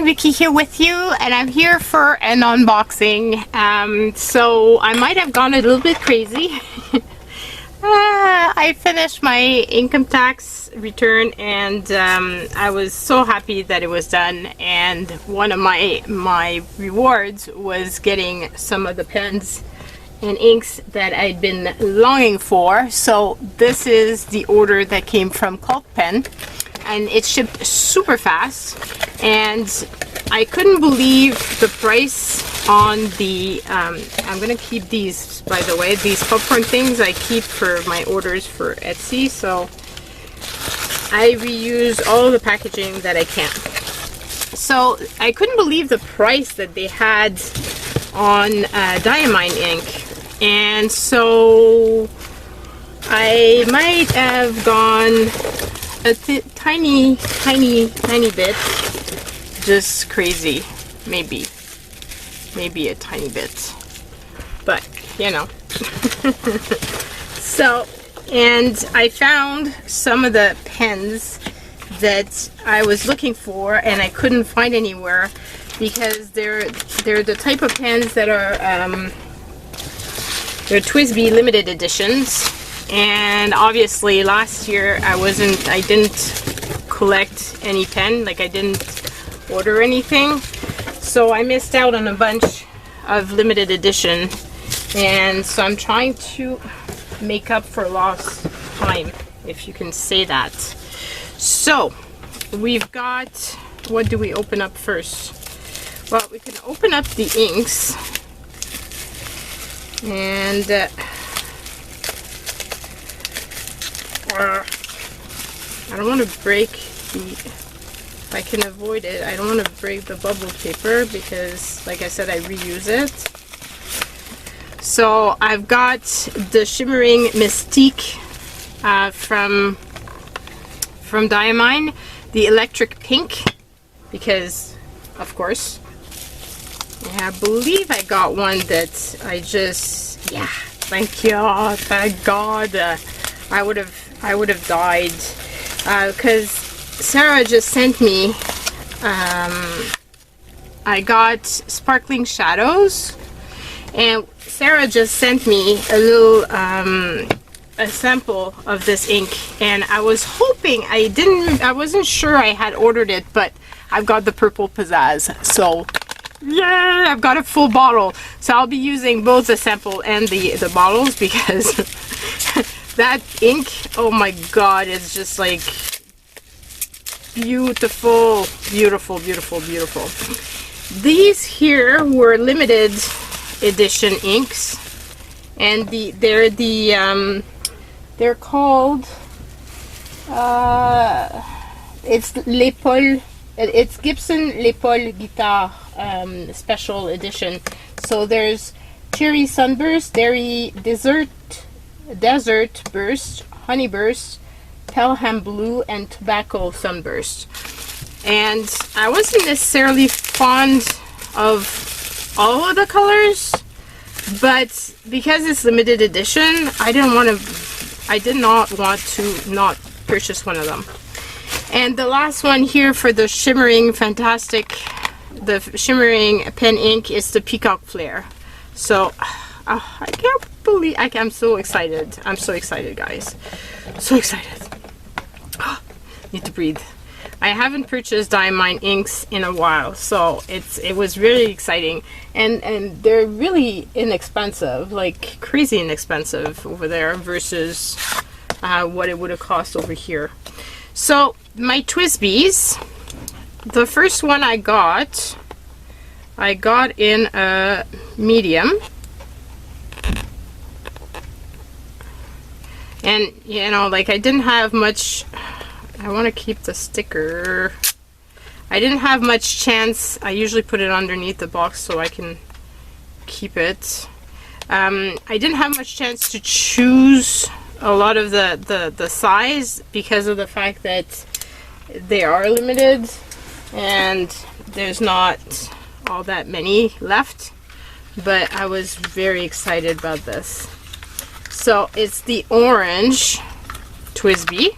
Vicky here with you, and I'm here for an unboxing. So I might have gone a little bit crazy. I finished my income tax return, and I was so happy that it was done. And one of my rewards was getting some of the pens and inks that I'd been longing for. So this is the order that came from Cult Pen, and it shipped super fast, and I couldn't believe the price on the I'm gonna keep these, by the way. These popcorn things I keep for my orders for Etsy, so I reuse all the packaging that I can. So I couldn't believe the price that they had on Diamine ink, and so I might have gone a tiny bit just crazy, maybe a tiny bit, but you know. So, and I found some of the pens that I was looking for and I couldn't find anywhere, because they're the type of pens that are they're Twsbi limited editions. And obviously last year I didn't collect any pen, like I didn't order anything, so I missed out on a bunch of limited edition, and so I'm trying to make up for lost time, if you can say that. So we've got, what do we open up first? Well, we can open up the inks, and I don't want to break the, if I can avoid it, I don't want to break the bubble paper, because like I said, I reuse it. So I've got the shimmering Mystique from Diamine, the electric pink, because of course. Yeah, I believe I got one that I just, yeah, thank God. I would have died, because Sarah just sent me, I got sparkling shadows, and Sarah just sent me a little a sample of this ink, and I was hoping, I wasn't sure I had ordered it, but I've got the purple pizzazz, so yeah, I've got a full bottle. So I'll be using both the sample and the bottles, because that ink, oh my God, it's just like beautiful. These here were limited edition inks, and they're called it's l'épaule, it's Gibson l'épaule guitar special edition. So there's cherry sunburst, dairy desert burst, honey burst, pelham blue, and tobacco sunburst. And I wasn't necessarily fond of all of the colors, but because it's limited edition, I did not want to not purchase one of them. And the last one here for the shimmering the shimmering pen ink is the Peacock Flare. So I can't believe, I'm so excited. I'm so excited, guys. So excited. Need to breathe. I haven't purchased Diamine inks in a while, so it was really exciting, and they're really inexpensive, like crazy inexpensive over there versus what it would have cost over here. So my Twsbis, the first one I got in a medium, and you know, like I didn't have much. I want to keep the sticker. I didn't have much chance. I usually put it underneath the box so I can keep it. I didn't have much chance to choose a lot of the size, because of the fact that they are limited and there's not all that many left. But I was very excited about this. So it's the orange Twsbi.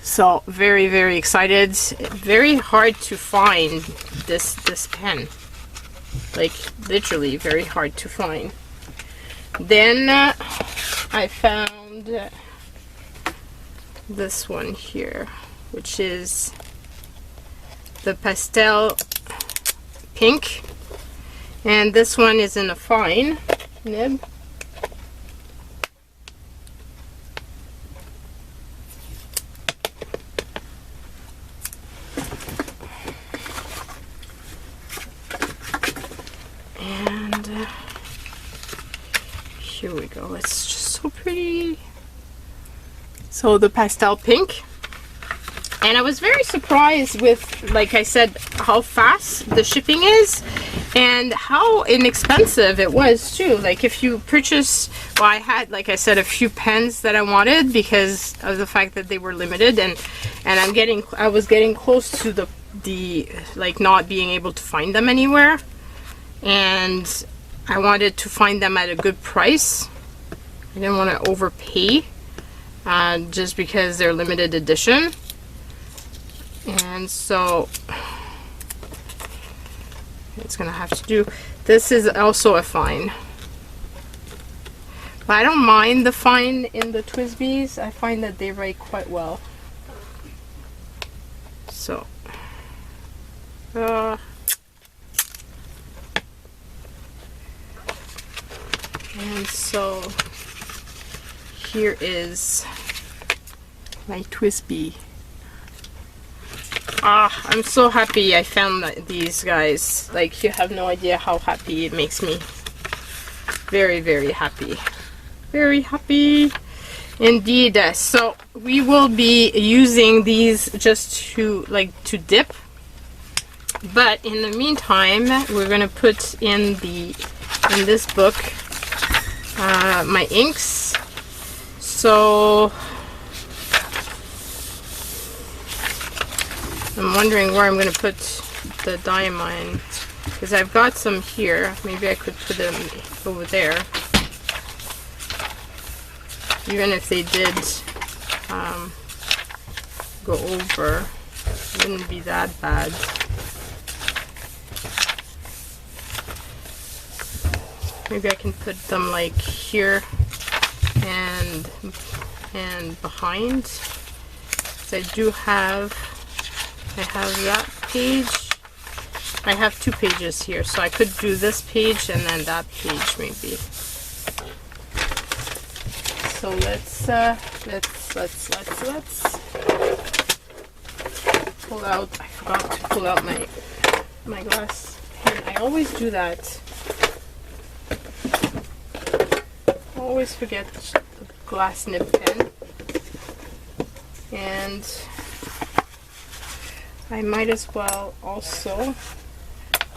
So very, very excited. Very hard to find this pen. Like literally very hard to find. Then I found this one here, which is the pastel pink, and this one is in a fine nib. And here we go. It's just so pretty. So the pastel pink. And I was very surprised with, like I said, how fast the shipping is and how inexpensive it was too. Like if you purchase, well, I had, like I said, a few pens that I wanted because of the fact that they were limited, and I was getting close to the like not being able to find them anywhere, and I wanted to find them at a good price. I didn't want to overpay just because they're limited edition. And so it's gonna have to do. This is also a fine, but I don't mind the fine in the Twsbis. I find that they write quite well. So and so here is my Twsbi. I'm so happy I found these guys. Like, you have no idea how happy it makes me. Very, very happy. Very happy indeed. So we will be using these just to dip. But in the meantime, we're gonna put in this book my inks. So I'm wondering where I'm going to put the Diamine, because I've got some here. Maybe I could put them over there. Even if they did go over, it wouldn't be that bad. Maybe I can put them like here and behind. So I have that page. I have two pages here, so I could do this page and then that page maybe. So let's pull out. I forgot to pull out my glass pen. I always do that. I always forget the glass nib pen. And I might as well also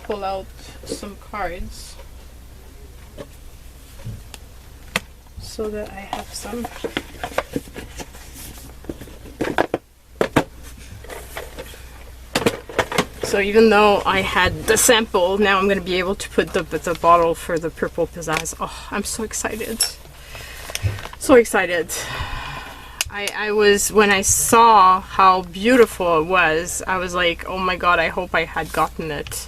pull out some cards so that I have some. So even though I had the sample, now I'm going to be able to put the bottle for the purple pizzazz. Oh, I'm so excited. So excited. I was, when I saw how beautiful it was, I was like, oh my god, I hope I had gotten it,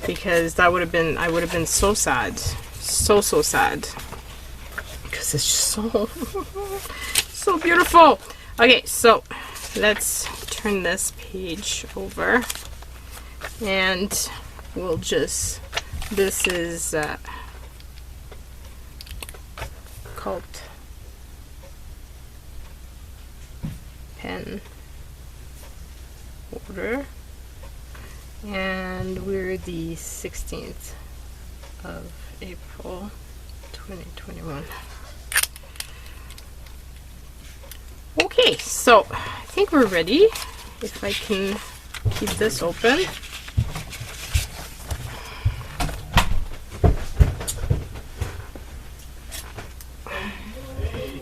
because that would have been, I would have been so sad, so sad, because it's just so beautiful. Okay, so let's turn this page over, and we'll just, this is called pen order, and we're the 16th of April 2021. Okay, so I think we're ready. If I can keep this open.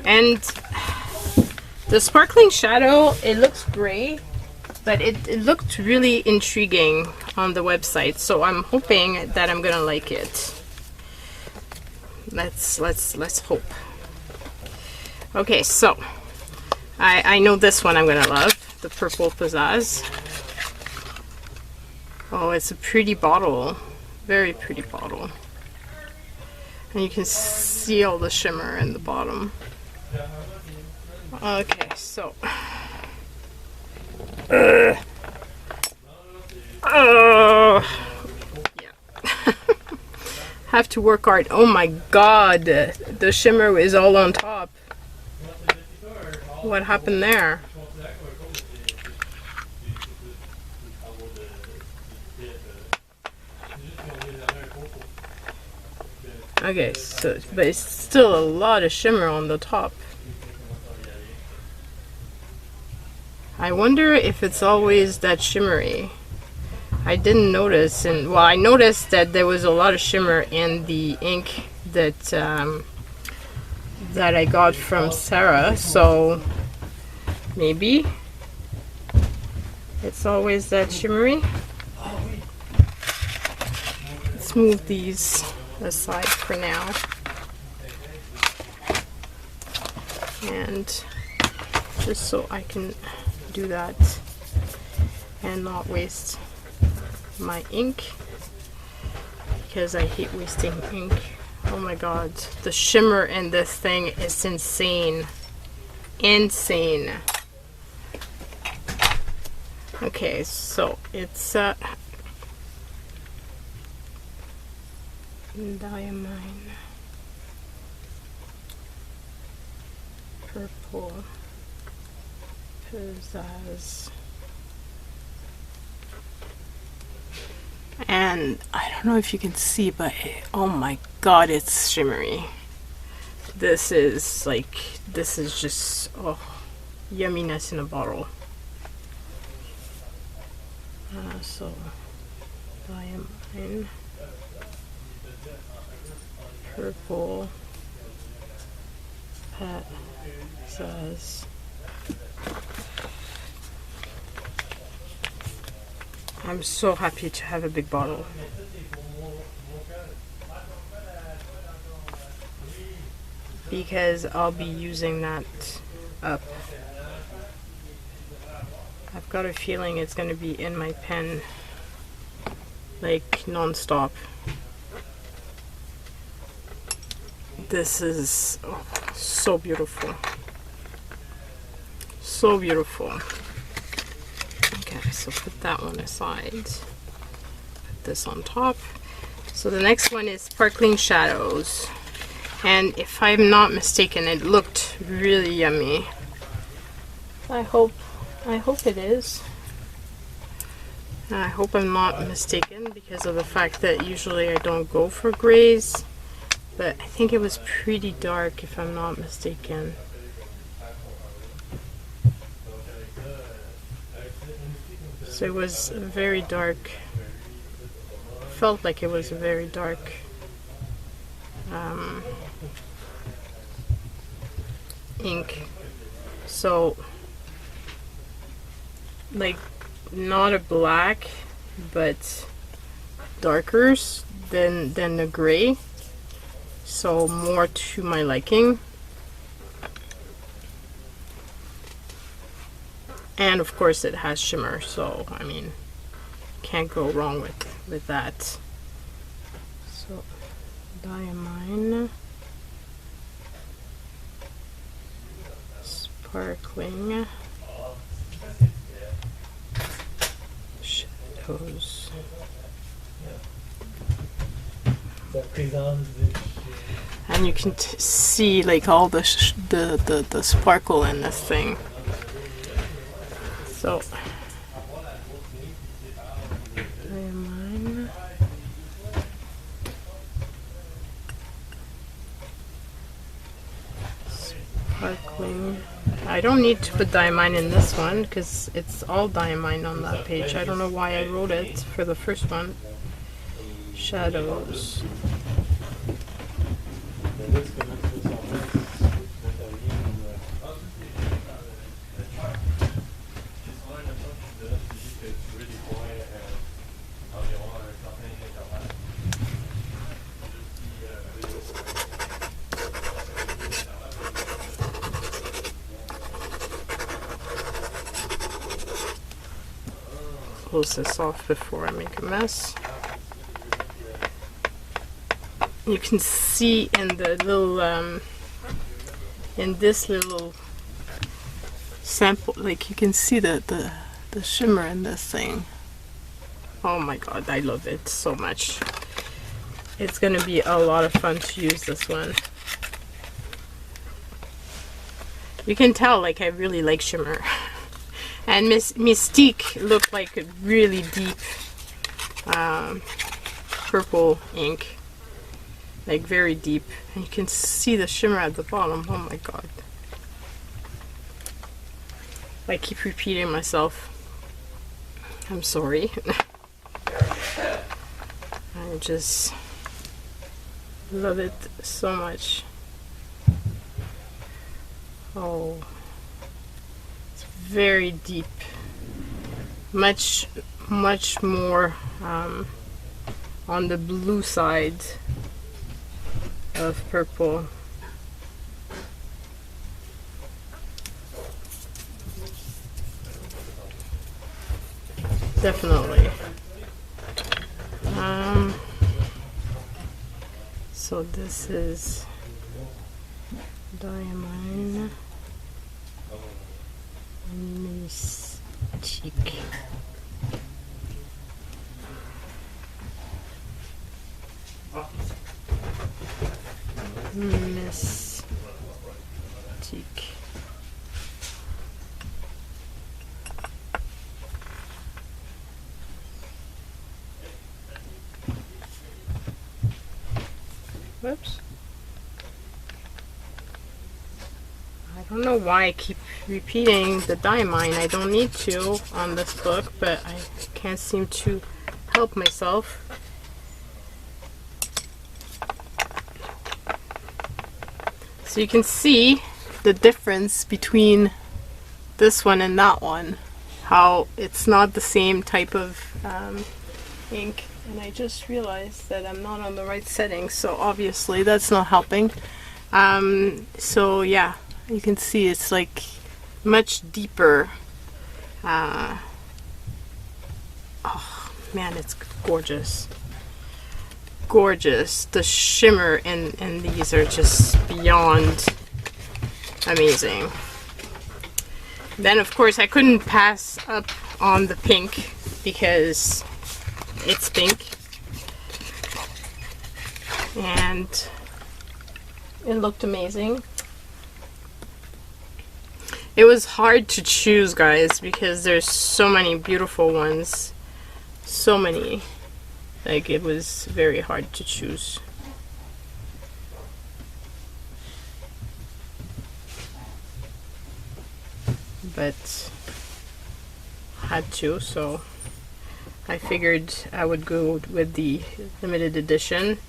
And the sparkling shadow, it looks gray, but it looked really intriguing on the website, so I'm hoping that I'm gonna like it. Let's hope. Okay, so I know this one I'm gonna love, the purple pizzazz. Oh, it's a pretty bottle, very pretty bottle. And you can see all the shimmer in the bottom. Okay, so. Yeah. Have to work hard. Oh my god, the shimmer is all on top. What happened there? Okay, so, but it's still a lot of shimmer on the top. I wonder if it's always that shimmery. I didn't notice, and well, I noticed that there was a lot of shimmer in the ink that that I got from Sarah, so maybe it's always that shimmery. Let's move these aside for now, and just so I can do that and not waste my ink, because I hate wasting ink. Oh my god, the shimmer in this thing is insane. Insane. Okay, so it's Diamine, purple, pizzazz, and I don't know if you can see, but oh my god, it's shimmery. This is like, this is just, oh, yumminess in a bottle. So Diamine, purple, pizzazz. I'm so happy to have a big bottle. Because I'll be using that up. I've got a feeling it's going to be in my pen like non-stop. This is so beautiful. So beautiful. Okay, so put that one aside. Put this on top. So the next one is Sparkling Shadows. And if I'm not mistaken, it looked really yummy. I hope it is. I hope I'm not mistaken, because of the fact that usually I don't go for grays. But I think it was pretty dark, if I'm not mistaken. So it was very dark. Felt like it was a very dark ink. So like not a black, but darker than the gray. So more to my liking. And of course it has shimmer, so I mean, can't go wrong with that. So Diamine, Sparkling Shadows. And you can see like all the sparkle in this thing. So Diamine, Sparkling. I don't need to put Diamine in this one because it's all Diamine on that page. I don't know why I wrote it for the first one. Shadows. close this off before I make a mess. You can see in the little in this little sample, like you can see the shimmer in this thing. Oh my god, I love it so much. It's gonna be a lot of fun to use this one. You can tell, like, I really like shimmer. And Mystique looked like a really deep purple ink. Like, very deep. And you can see the shimmer at the bottom. Oh my god. I keep repeating myself. I'm sorry. I just love it so much. Oh, it's very deep, much more on the blue side of purple. Definitely. So this is Diamine mystique. Mystique. Whoops. I don't know why I keep repeating the Diamine. I don't need to on this book, but I can't seem to help myself. So you can see the difference between this one and that one. How it's not the same type of ink. And I just realized that I'm not on the right setting, so obviously that's not helping. So yeah, you can see it's like much deeper. Oh man, it's gorgeous. Gorgeous. The shimmer in these are just beyond amazing. Then of course I couldn't pass up on the pink because it's pink and it looked amazing. It was hard to choose, guys, because there's so many beautiful ones, so many. Like, it was very hard to choose. But had to, so I figured I would go with the limited edition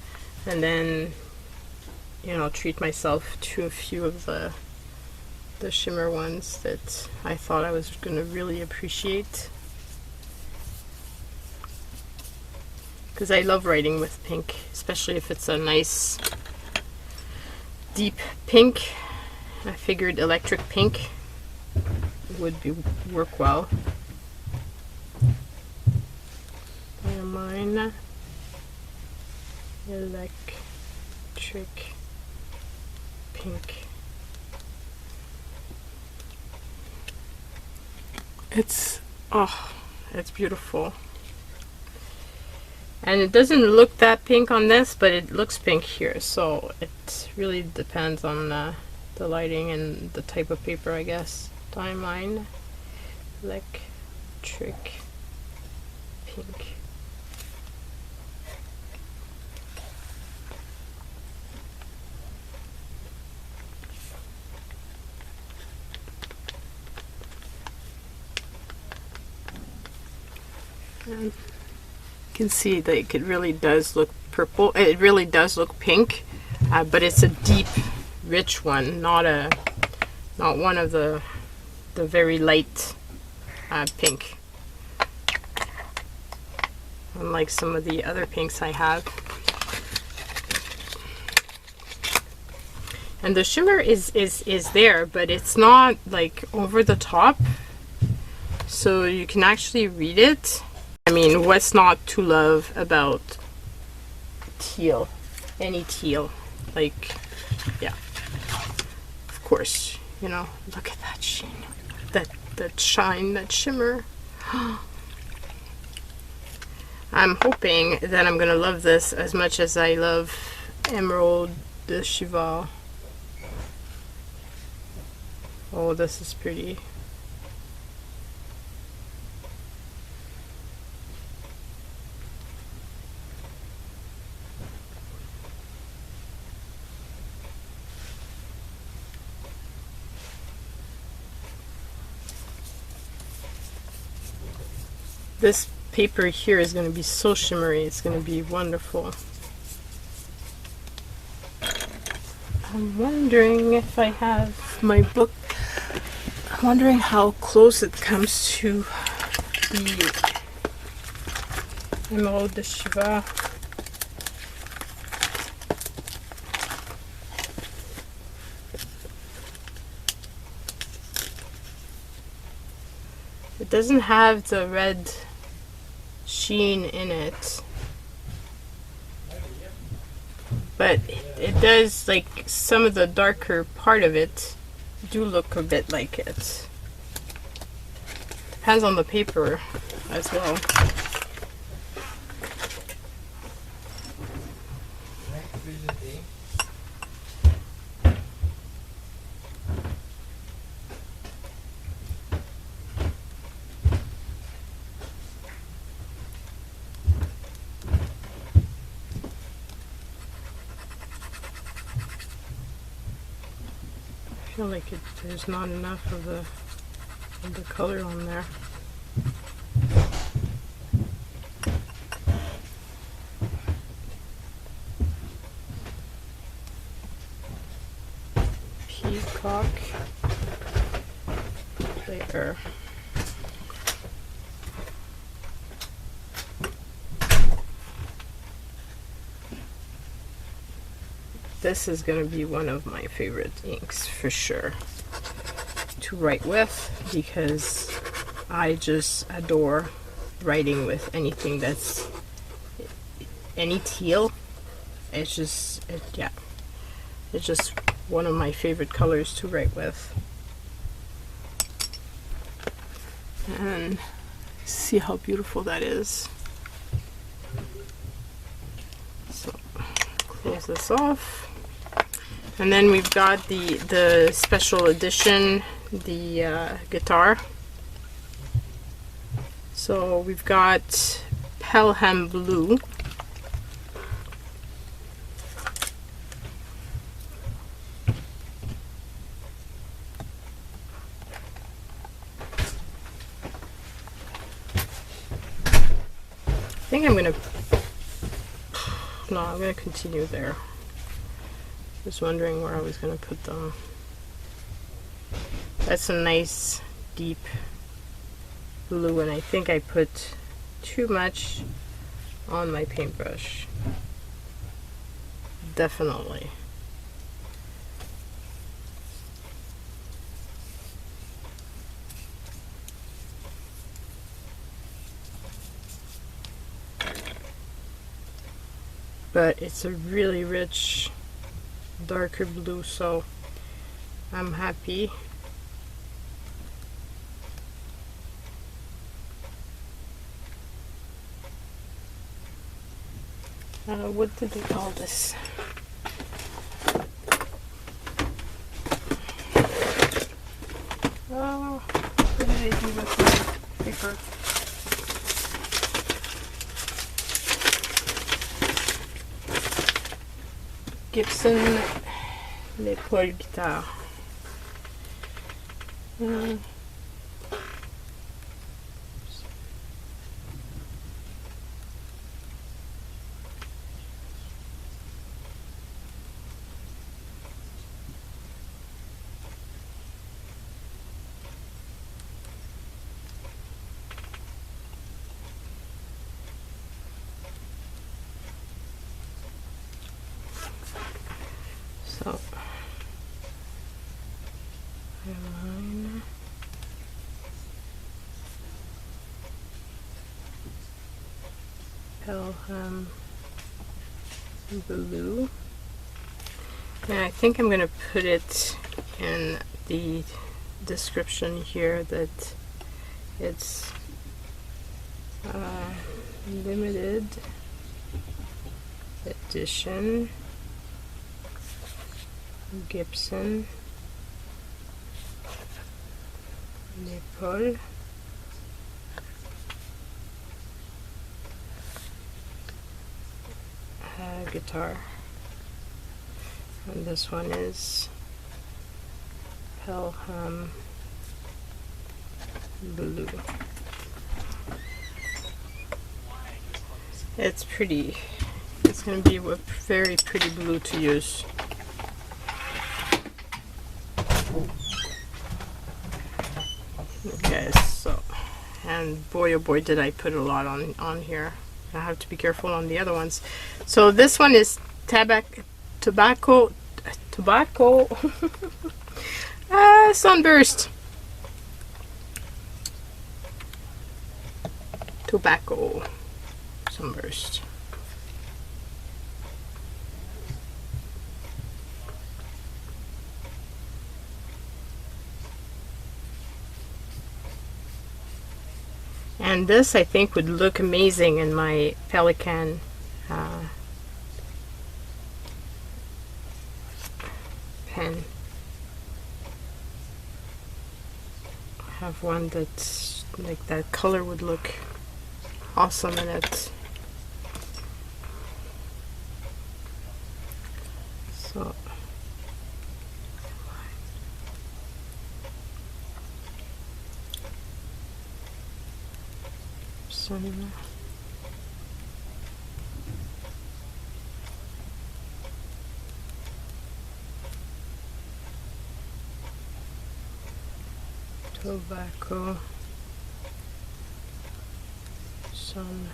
and then, you know, treat myself to a few of the shimmer ones that I thought I was going to really appreciate. Because I love writing with pink, especially if it's a nice deep pink. I figured electric pink would work well. Diamine electric pink. It's beautiful. And it doesn't look that pink on this, but it looks pink here, so it really depends on the lighting and the type of paper, I guess. Diamine electric pink. You can see that it really does look purple. It really does look pink, but it's a deep, rich one, not one of the very light pink, unlike some of the other pinks I have. And the shimmer is there, but it's not like over the top, so you can actually read it. I mean, what's not to love about teal? Any teal. Like, yeah. Of course, you know, look at that sheen. That shine, that shimmer. I'm hoping that I'm gonna love this as much as I love Emerald de Cheval. Oh, this is pretty. This paper here is going to be so shimmery. It's going to be wonderful. I'm wondering if I have my book. I'm wondering how close it comes to the Emerald de Cheval. It doesn't have the red sheen in it, but it does, like, some of the darker part of it do look a bit like it. Depends on the paper as well. I feel like there's not enough of the color on there. Peacock there. This is going to be one of my favorite inks for sure to write with, because I just adore writing with anything that's any teal. It's just, yeah, it's just one of my favorite colors to write with. And see how beautiful that is. So close this off. And then we've got the special edition, the guitar. So we've got Pelham Blue. I think I'm gonna continue there. Just wondering where I was gonna put them. That's a nice deep blue, and I think I put too much on my paintbrush. Definitely. But it's a really rich darker blue, so I'm happy. What did they call this? Oh, what did I do with my paper? Gibson Les Paul Guitar. So, line. Pelham Blue. And I think I'm going to put it in the description here that it's limited edition Gibson Nepal guitar, and this one is Pelham Blue. It's pretty. It's going to be a very pretty blue to use. Okay, so, and boy oh boy did I put a lot on here. I have to be careful on the other ones. So this one is tobacco sunburst. Tobacco sunburst. And this I think would look amazing in my Pelican pen. I have one that's like that color would look awesome in it. So tobacco sunburst.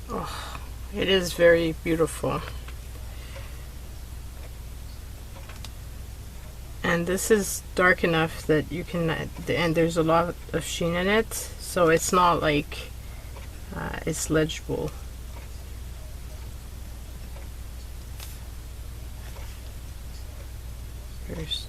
Oh, it is very beautiful. And this is dark enough that you can, and there's a lot of sheen in it, so it's not like it's legible. First.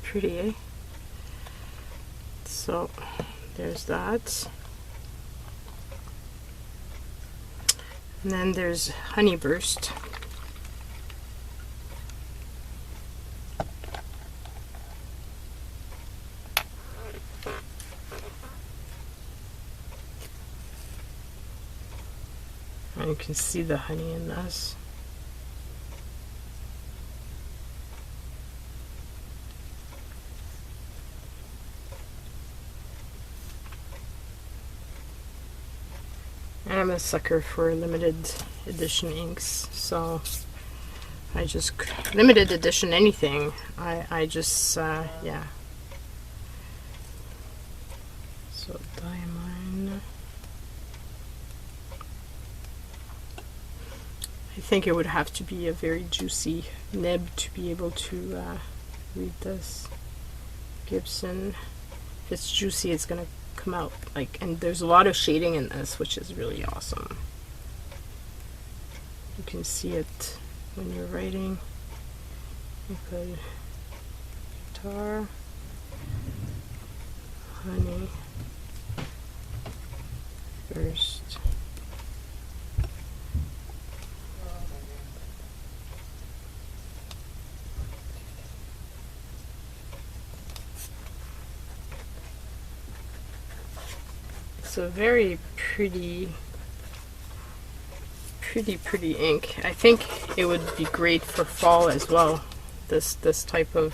Pretty, eh? So there's that, and then there's Honey Burst. And you can see the honey in this. I'm a sucker for limited edition inks, so I just limited edition anything. I just yeah. So Diamine. I think it would have to be a very juicy nib to be able to read this. Gibson. If it's juicy, it's gonna come out like, and there's a lot of shading in this, which is really awesome. You can see it when you're writing. You put guitar, honey burst. It's a very pretty ink. I think it would be great for fall as well. This type of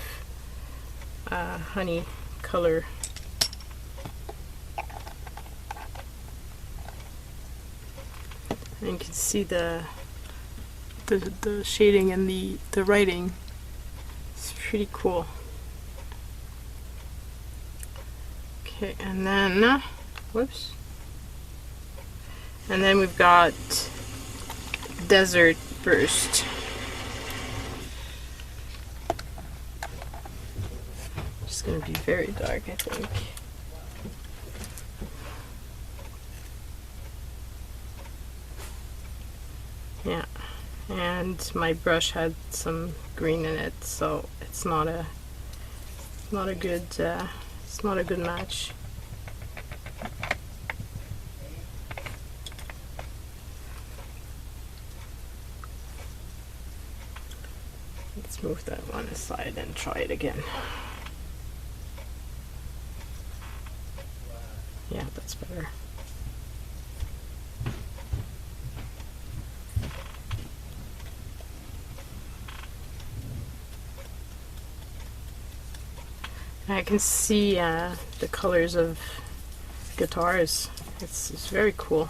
honey color. And you can see the the shading and the writing. It's pretty cool. Okay, and then whoops. And then we've got Desert Burst. It's going to be very dark, I think. Yeah, and my brush had some green in it, so it's not a good match. Let's move that one aside and try it again. Yeah, that's better. I can see the colors of guitars. It's very cool.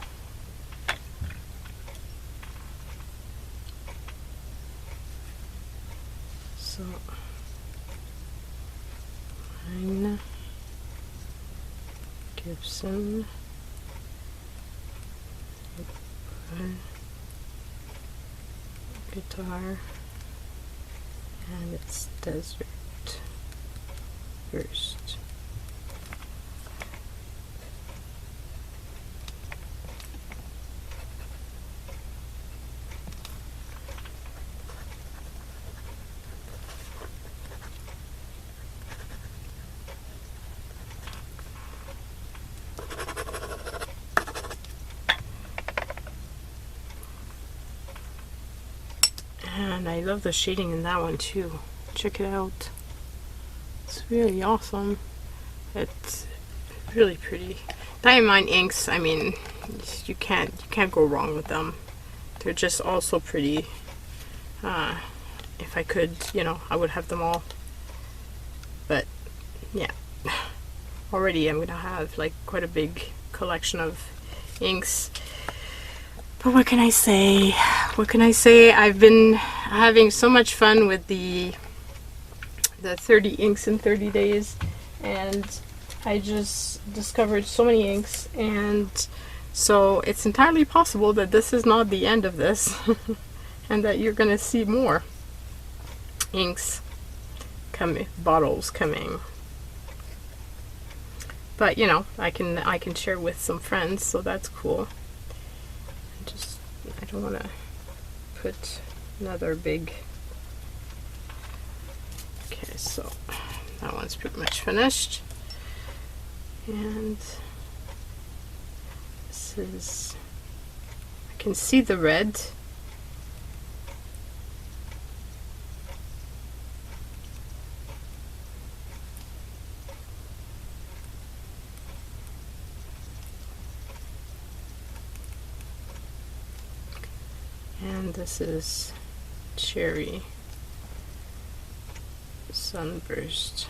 So, mine, Gibson, guitar, and it's Desert Burst. And I love the shading in that one too. Check it out. It's really awesome. It's really pretty. Diamine inks, I mean, you can't go wrong with them. They're just all so pretty. If I could, you know, I would have them all. But yeah, already I'm gonna have like quite a big collection of inks. But what can I say? What can I say? I've been having so much fun with the 30 inks in 30 days, and I just discovered so many inks, and so it's entirely possible that this is not the end of this and that you're gonna see more inks coming, bottles coming. But you know, I can share with some friends, so that's cool. I don't want to put another big. Okay, so that one's pretty much finished, and this is, I can see the red. And this is Cherry Sunburst.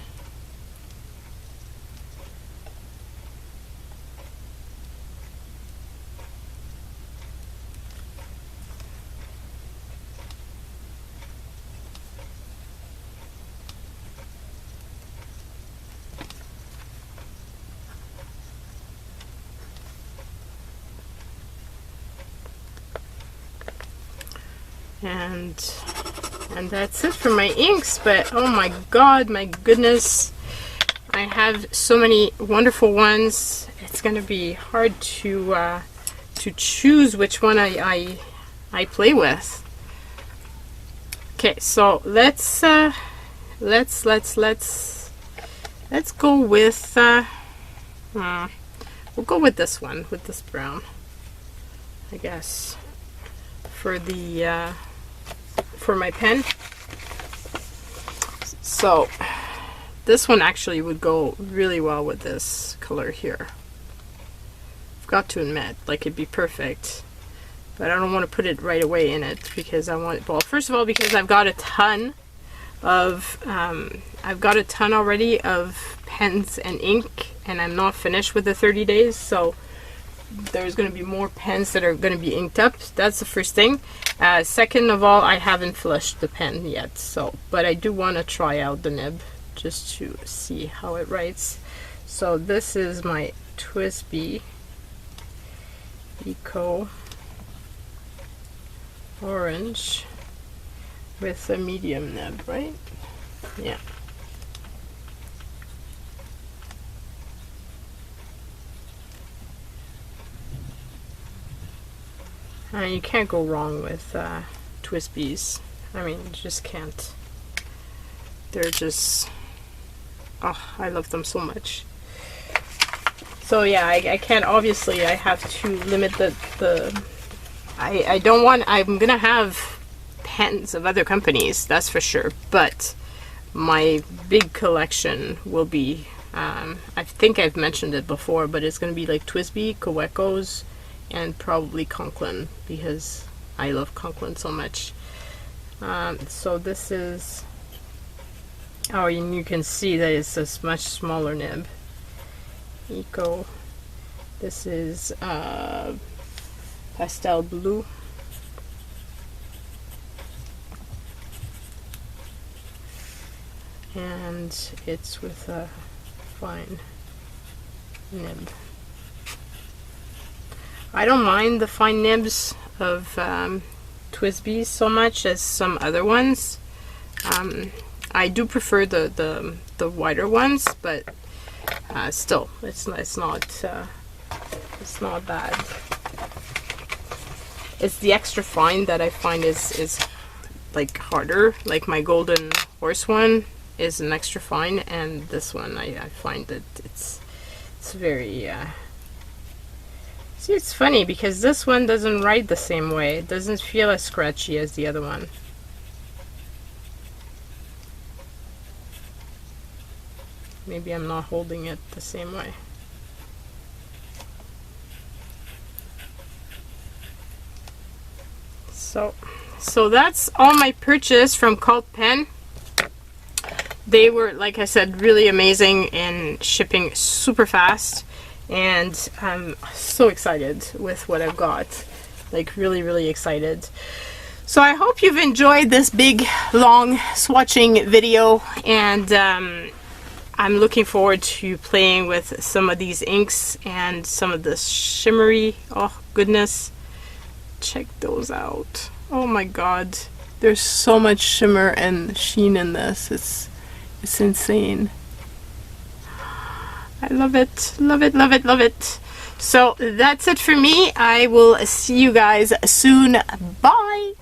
And that's it for my inks. But oh my god, my goodness, I have so many wonderful ones. It's gonna be hard to choose which one I play with. Okay, so let's go with we'll go with this one, with this brown, I guess, for the for my pen. So this one actually would go really well with this color here. I've got to admit, like, it'd be perfect, but I don't want to put it right away in it because I want, well, first of all, because I've got a ton of already of pens and ink, and I'm not finished with the 30 days, so there's going to be more pens that are going to be inked up. That's the first thing. Second of all, I haven't flushed the pen yet, so, but I do want to try out the nib just to see how it writes. So this is my Twsbi Eco Orange with a medium nib, right? Yeah. You can't go wrong with Twsbis. I mean, you just can't. They're just, oh, I love them so much. So yeah, I can't, obviously I have to limit I don't want, I'm gonna have pens of other companies, that's for sure, but my big collection will be, I think I've mentioned it before, but it's gonna be like Twsbi, Kawecos, and probably Conklin, because I love Conklin so much. So this is, oh, and you can see that it's a much smaller nib. Eco, this is pastel blue. And it's with a fine nib. I don't mind the fine nibs of Twsbis so much as some other ones. I do prefer the wider ones, but still, it's not bad. It's the extra fine that I find is like harder. Like my golden horse one is an extra fine, and this one I find that it's very. See, it's funny because this one doesn't write the same way. It doesn't feel as scratchy as the other one. Maybe I'm not holding it the same way. So that's all my purchase from Cult Pen. They were, like I said, really amazing in shipping super fast. And I'm so excited with what I've got, like really excited. So I hope you've enjoyed this big long swatching video, and I'm looking forward to playing with some of these inks and some of the shimmery, oh goodness, check those out. Oh my god, there's so much shimmer and sheen in this, it's insane. I love it, love it, love it, love it. So that's it for me. I will see you guys soon. Bye.